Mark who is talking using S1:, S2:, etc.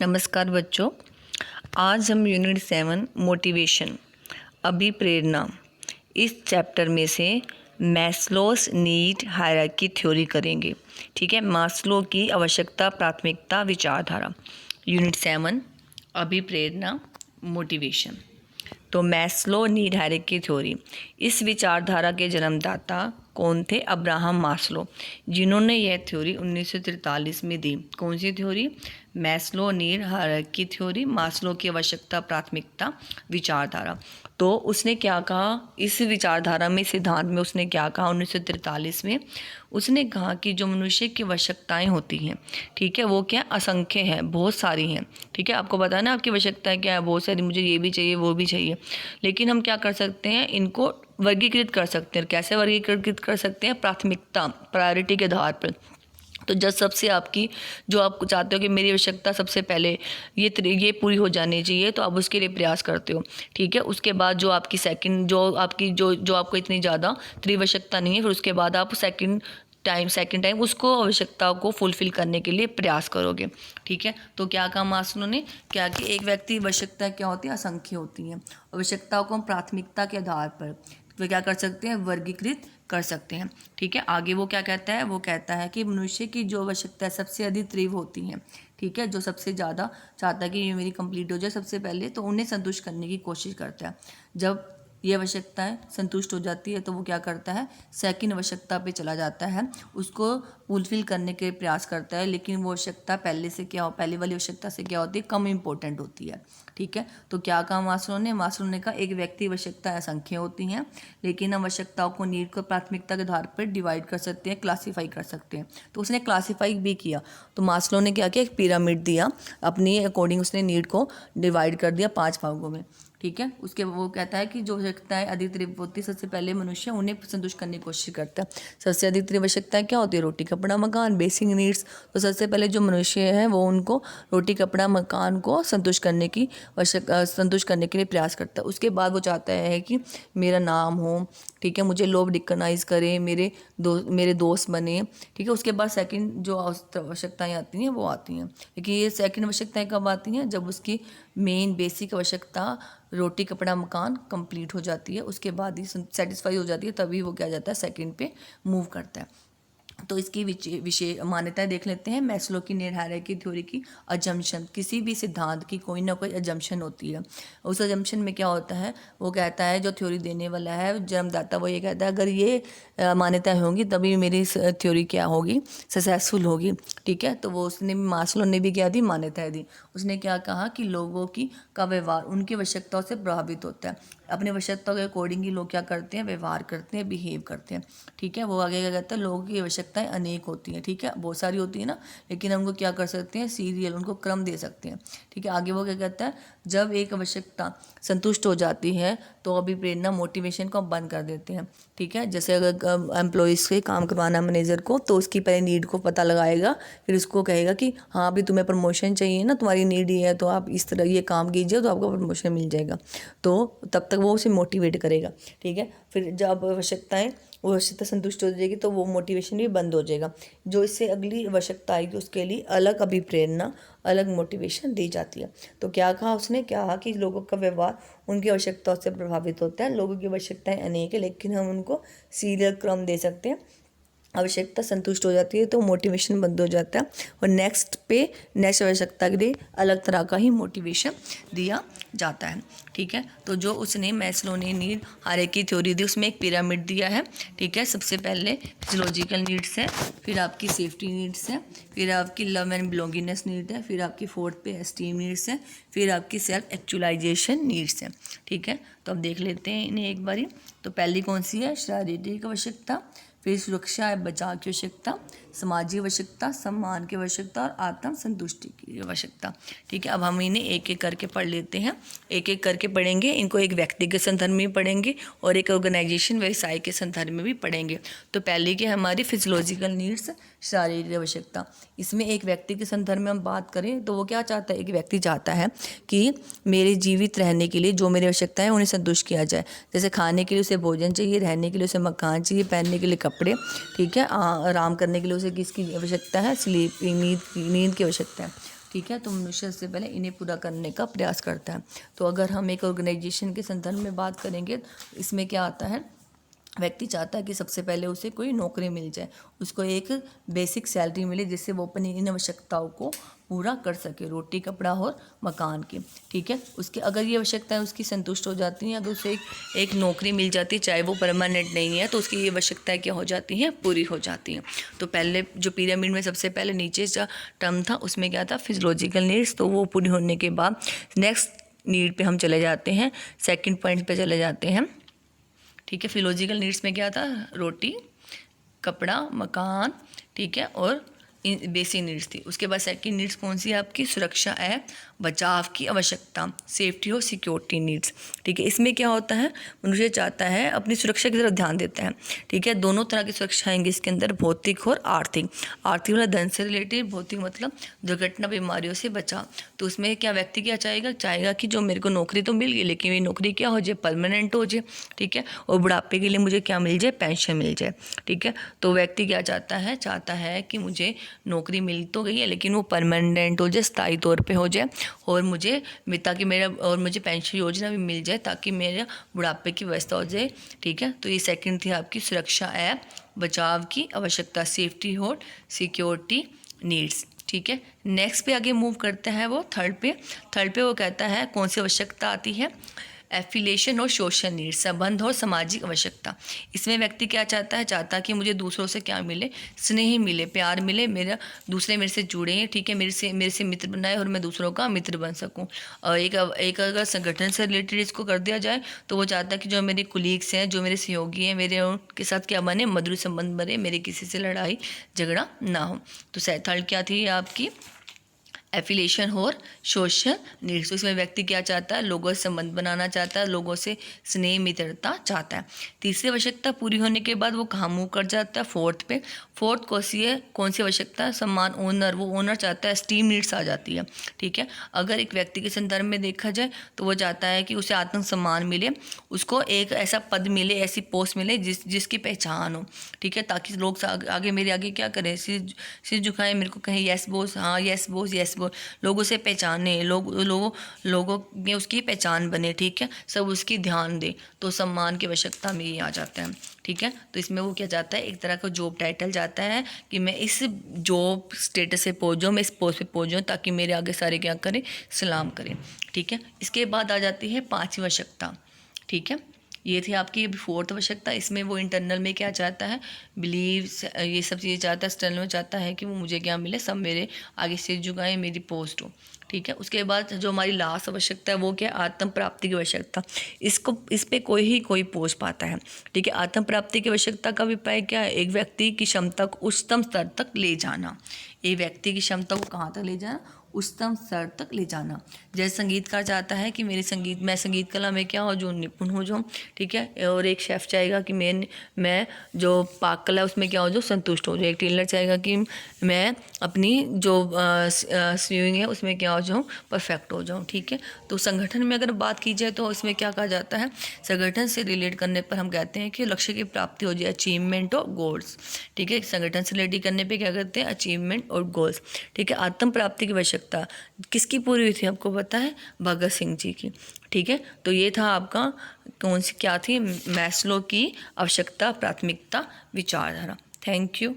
S1: नमस्कार बच्चों, आज हम यूनिट 7 मोटिवेशन अभिप्रेरणा इस चैप्टर में से मैस्लोस नीड हायरार्की थ्योरी करेंगे। ठीक है, मास्लो की आवश्यकता प्राथमिकता विचारधारा, यूनिट 7 अभिप्रेरणा मोटिवेशन। तो मैस्लो नीड हायरार्की थ्योरी, इस विचारधारा के जन्मदाता कौन थे? अब्राहम मास्लो, जिन्होंने यह थ्योरी 1943 में दी। कौन सी theory? Maslow need hierarchy theory, Maslow की आवश्यकता प्राथमिकता विचारधारा। तो उसने क्या कहा इस विचारधारा में, सिद्धांत में उसने क्या कहा 1943 में? उसने कहा कि जो मनुष्य की आवश्यकताएं होती हैं, ठीक है, वो क्या असंख्य हैं, बहुत सारी हैं। ठीक है, आपको पता है ना आपकी आवश्यकताएं क्या है, बहुत सारी, मुझे ये भी चाहिए वो भी चाहिए। लेकिन हम क्या कर सकते हैं, इनको वर्गीकृत कर सकते हैं। कैसे वर्गीकृत कर सकते हैं? प्राथमिकता, प्रायोरिटी के आधार पर। तो जब सबसे आपकी, जो आप चाहते हो कि मेरी आवश्यकता सबसे पहले ये पूरी हो जानी चाहिए, तो आप उसके लिए प्रयास करते हो। ठीक है, उसके बाद जो आपकी सेकंड, जो आपको इतनी ज़्यादा तीव्र आवश्यकता नहीं है, फिर उसके बाद आप सेकंड टाइम उसको आवश्यकताओं को फुलफिल करने के लिए प्रयास करोगे। ठीक है, तो क्या कहा मास्लो ने? क्या कि एक व्यक्ति आवश्यकता क्या होती है? असंख्य होती हैं। आवश्यकताओं को हम प्राथमिकता के आधार पर तो क्या कर सकते हैं? वर्गीकृत कर सकते हैं। ठीक है, आगे वो क्या कहता है? वो कहता है कि मनुष्य की जो आवश्यकता सबसे अधिक तीव्र होती हैं, ठीक है, जो सबसे ज़्यादा चाहता है कि ये मेरी कंप्लीट हो जाए सबसे पहले, तो उन्हें संतुष्ट करने की कोशिश करता है। जब ये आवश्यकताएं संतुष्ट हो जाती है तो वो क्या करता है? सेकंड आवश्यकता पे चला जाता है, उसको फुलफिल करने के प्रयास करता है। लेकिन वो आवश्यकता पहले वाली आवश्यकता से क्या होती है? कम इम्पोर्टेंट होती है। ठीक है, तो क्या कहा मास्लो ने? मास्लो ने कहा एक व्यक्ति आवश्यकता असंख्य होती हैं, लेकिन हम आवश्यकताओं को नीड को प्राथमिकता के आधार पर डिवाइड कर सकते हैं, क्लासीफाई कर सकते हैं। तो उसने क्लासीफाई भी किया। तो मास्लो ने क्या किया? एक पिरामिड दिया, अपनी अकॉर्डिंग उसने नीड को डिवाइड कर दिया 5 भागों में। ठीक है, उसके वो कहता है कि जो आवश्यकताएं अधिक तीव्र होती है, सबसे पहले मनुष्य उन्हें संतुष्ट करने की कोशिश करता है। सबसे अधिक तीव्र आवश्यकताएं क्या होती है? रोटी कपड़ा मकान, बेसिक नीड्स। तो सबसे पहले जो मनुष्य है वो उनको रोटी कपड़ा मकान को संतुष्ट करने के लिए प्रयास करता है। उसके बाद वो चाहता है कि मेरा नाम हो, ठीक है, मुझे लोग रिकॉग्नाइज करें, मेरे दोस्त बने। ठीक है, उसके बाद सेकंड जो आवश्यकताएं आती हैं वो आती हैं। लेकिन ये सेकंड आवश्यकताएं कब आती हैं? जब उसकी मेन बेसिक आवश्यकता रोटी कपड़ा मकान कंप्लीट हो जाती है, उसके बाद ही सेटिस्फाई हो जाती है, तभी वो क्या जाता है? सेकंड पे मूव करता है। तो इसकी विशेष मान्यताएं देख लेते हैं। मैस्लो की नीड हायरार्की थ्योरी की अजम्पशन, किसी भी सिद्धांत की कोई ना कोई अजम्पशन होती है। उस अजम्पशन में क्या होता है? वो कहता है, जो थ्योरी देने वाला है, जन्मदाता, वो ये कहता है अगर ये मान्यताएं होंगी तभी मेरी थ्योरी क्या होगी? सक्सेसफुल होगी। ठीक है, तो वो उसने मास्लो ने भी क्या दी? मान्यताएं दी। उसने क्या कहा कि लोगों का व्यवहार उनकी आवश्यकताओं से प्रभावित होता है। अपनी आवश्यकताओं के अकॉर्डिंग ही लोग क्या करते हैं? व्यवहार करते हैं, बिहेव करते हैं। ठीक है, वो आगे क्या कहता है? लोगों की आवश्यकताएं अनेक होती हैं, ठीक है, बहुत सारी होती है ना, लेकिन हमको क्या कर सकते हैं? सीरियल, उनको क्रम दे सकते हैं। ठीक है, आगे वो क्या कहता है? जब एक आवश्यकता संतुष्ट हो जाती है तो अभिप्रेरणा, मोटिवेशन को हम बंद कर देते हैं। ठीक है, जैसे अगर एम्प्लॉयज़ से काम करवाना मैनेजर को, तो उसकी पहले नीड को पता लगाएगा, फिर उसको कहेगा कि हाँ अभी तुम्हें प्रमोशन चाहिए ना, तुम्हारी नीड ये है, तो आप इस तरह ये काम कीजिए तो आपको प्रमोशन मिल जाएगा। तो तब तक वो उसे मोटिवेट करेगा। ठीक है, फिर जब वो आवश्यकता संतुष्ट हो जाएगी तो वो मोटिवेशन भी बंद हो जाएगा। जो इससे अगली आवश्यकता आएगी उसके लिए अलग अभिप्रेरणा, अलग मोटिवेशन दी जाती है। तो क्या कहा उसने? क्या कहा कि लोगों का व्यवहार उनकी आवश्यकताओं से प्रभावित होता है। लोगों की आवश्यकताएं अनेक है, लेकिन हम उनको सीरियल क्रम दे सकते हैं। आवश्यकता संतुष्ट हो जाती है तो मोटिवेशन बंद हो जाता है, और नेक्स्ट आवश्यकता के लिए अलग तरह का ही मोटिवेशन दिया जाता है। ठीक है, तो जो उसने मैस्लो ने नीड हायरार्की थ्योरी दी, उसमें एक पिरामिड दिया है। ठीक है, सबसे पहले फिजियोलॉजिकल नीड्स है, फिर आपकी सेफ्टी नीड्स है, फिर आपकी लव एंड बिलोंगिंगनेस नीड है, फिर आपकी फोर्थ पे एस्टीम नीड्स है, फिर आपकी सेल्फ एक्चुअलाइजेशन नीड्स है। ठीक है, तो अब देख लेते हैं इन्हें एक बारी। तो पहली कौन सी है? शारीरिक आवश्यकता, फिर सुरक्षा या बचाव की आवश्यकता, सामाजिक आवश्यकता, सम्मान की आवश्यकता और आत्म संतुष्टि की आवश्यकता। ठीक है, अब हम इन्हें एक एक करके पढ़ लेते हैं, एक एक करके पढ़ेंगे। इनको एक व्यक्ति के संदर्भ में पढ़ेंगे और एक ऑर्गेनाइजेशन, व्यवसाय के संदर्भ में भी पढ़ेंगे। तो पहले की हमारी फिजियोलॉजिकल नीड्स, शारीरिक आवश्यकता। इसमें एक व्यक्ति के संदर्भ में हम बात करें तो वो क्या चाहता है? एक व्यक्ति चाहता है कि मेरे जीवित रहने के लिए जो मेरी आवश्यकता है उन्हें संतुष्ट किया जाए। जैसे खाने के लिए उसे भोजन चाहिए, रहने के लिए उसे मकान चाहिए, पहनने के लिए कपड़े, ठीक है, आराम करने के लिए उसे किसकी आवश्यकता है? स्लीपिंग नींद की आवश्यकता है। ठीक है। तो मनुष्य सबसे पहले इन्हें पूरा करने का प्रयास करता है। तो अगर हम एक ऑर्गेनाइजेशन के संदर्भ में बात करेंगे, इसमें क्या आता है, व्यक्ति चाहता है कि सबसे पहले उसे कोई नौकरी मिल जाए, उसको एक बेसिक सैलरी मिले जिससे वो अपनी इन आवश्यकताओं को पूरा कर सके, रोटी कपड़ा और मकान की। ठीक है। उसके अगर ये आवश्यकताएं उसकी संतुष्ट हो जाती हैं, अगर उसे एक नौकरी मिल जाती है, चाहे वो परमानेंट नहीं है, तो उसकी ये आवश्यकताएं क्या हो जाती हैं, पूरी हो जाती हैं। तो पहले जो पिरामिड में सबसे पहले नीचे जो टर्म था उसमें क्या था, फिजियोलॉजिकल नीड्स, तो वो पूरी होने के बाद नेक्स्ट नीड पे हम चले जाते हैं, सेकंड पॉइंट पे चले जाते हैं। ठीक है। फिजियोलॉजिकल नीड्स में क्या था, रोटी कपड़ा मकान, ठीक है, और बेसिक नीड्स थी। उसके बाद सेकंड नीड्स कौन सी है आपकी, सुरक्षा है, बचाव की आवश्यकता, सेफ्टी और सिक्योरिटी नीड्स। ठीक है। इसमें क्या होता है, मनुष्य चाहता है अपनी सुरक्षा की तरफ ध्यान देता है। ठीक है। दोनों तरह की सुरक्षा आएंगी इसके अंदर, भौतिक और आर्थिक। आर्थिक वाला धन से रिलेटेड, भौतिक मतलब दुर्घटना बीमारियों से बचाव। तो उसमें क्या व्यक्ति क्या चाहेगा कि जो मेरे को नौकरी तो मिल गई, लेकिन मेरी नौकरी क्या हो जाए, परमानेंट हो जाए। ठीक है। और बुढ़ापे के लिए मुझे क्या मिल जाए, पेंशन मिल जाए। ठीक है। तो व्यक्ति क्या चाहता है कि मुझे नौकरी मिल तो गई है लेकिन वो परमानेंट हो जाए, स्थायी तौर पे हो जाए, और मुझे मुझे पेंशन योजना भी मिल जाए ताकि मेरे बुढ़ापे की व्यवस्था हो जाए। ठीक है। तो ये सेकंड थी आपकी सुरक्षा है, बचाव की आवश्यकता, सेफ्टी और सिक्योरिटी नीड्स। ठीक है। नेक्स्ट पे आगे मूव करते हैं, वो थर्ड पे वो कहता है कौन सी आवश्यकता आती है, एफिलिएशन और सोशल नीड्स, संबंध और सामाजिक आवश्यकता। इसमें व्यक्ति क्या चाहता है कि मुझे दूसरों से क्या मिले, स्नेह मिले, प्यार मिले, दूसरे मेरे से जुड़े, ठीक है, मेरे से मित्र बनाए और मैं दूसरों का मित्र बन सकूं। और एक अगर संगठन से रिलेटेड इसको कर दिया जाए तो वो चाहता है कि जो मेरे कुलीग्स हैं, जो मेरे सहयोगी हैं, मेरे उनके साथ क्या बने, मधुर संबंध बने, मेरे किसी से लड़ाई झगड़ा ना हो। तो थर्ड क्या थी आपकी, एफिलिएशन और सोशल नीड्स। इसमें व्यक्ति क्या चाहता है, लोगों से संबंध बनाना चाहता है, लोगों से स्नेह मित्रता चाहता है। तीसरी आवश्यकता पूरी होने के बाद वो कहाँ मूव कर जाता है, फोर्थ कौन सी आवश्यकता है, सम्मान, वो ओनर चाहता है, स्टीम नीड्स आ जाती है। ठीक है। अगर एक व्यक्ति के संदर्भ में देखा जाए तो वो चाहता है कि उसे आत्मसम्मान मिले, उसको एक ऐसा पद मिले, ऐसी पोस्ट मिले जिसकी पहचान हो। ठीक है। ताकि लोग आगे मेरे आगे क्या करें, सिर झुकाएं, मेरे को कहें यस बॉस, हाँ यस बॉस, यस बॉस, लोगों से पहचाने, लोगों में उसकी पहचान बने। ठीक है। सब उसकी ध्यान दे, तो सम्मान की आवश्यकता में ये आ जाता है। ठीक है। तो इसमें वो क्या चाहता है, एक तरह का जॉब टाइटल चाहता है कि मैं इस जॉब स्टेटस से पहुँच जाऊँ, मैं इस पोस्ट पे पहुँच जाऊँ ताकि मेरे आगे सारे क्या करें, सलाम करें। ठीक है। इसके बाद आ जाती है पांचवी आवश्यकता। ठीक है। ये थी आपकी फोर्थ आवश्यकता। इसमें वो इंटरनल में क्या चाहता है, बिलीव, ये सब चीज़ें चाहता है। एक्सटर्नल में चाहता है कि वो मुझे क्या मिले, सब मेरे आगे सिर झुकाएं, मेरी पोस्ट हो। ठीक है। उसके बाद जो हमारी लास्ट आवश्यकता है वो क्या, आत्म प्राप्ति की आवश्यकता। इस पे कोई पहुंच पाता है। ठीक है। आत्म प्राप्ति की आवश्यकता का अभिप्राय क्या है, एक व्यक्ति की क्षमता को उच्चतम स्तर तक ले जाना। एक व्यक्ति की क्षमता को कहाँ तक ले जाना, उच्चतम स्तर तक ले जाना। जैसे संगीतकार चाहता है कि मैं संगीत कला में क्या हो जाऊँ, निपुण हो जाऊँ। ठीक है। और एक शेफ़ चाहेगा कि मैं जो पाक कला उसमें क्या हो जाऊँ, संतुष्ट हो जाऊँ। एक टेलर चाहेगा कि मैं अपनी जो स्विंग है उसमें क्या हो जाऊँ, परफेक्ट हो जाऊँ। ठीक है। तो संगठन में अगर बात की जाए तो इसमें क्या कहा जाता है, संगठन से रिलेट करने पर हम कहते हैं कि लक्ष्य की प्राप्ति हो जाए, अचीवमेंट और गोल्स। ठीक है। संगठन से रिलेट करने पर क्या करते हैं, अचीवमेंट और गोल्स। ठीक है। आत्म प्राप्ति की आवश्यकता किसकी पूरी हुई थी, आपको पता है, भगत सिंह जी की। ठीक है। तो ये था आपका क्या थी, मैस्लो की आवश्यकता प्राथमिकता विचारधारा। Thank you.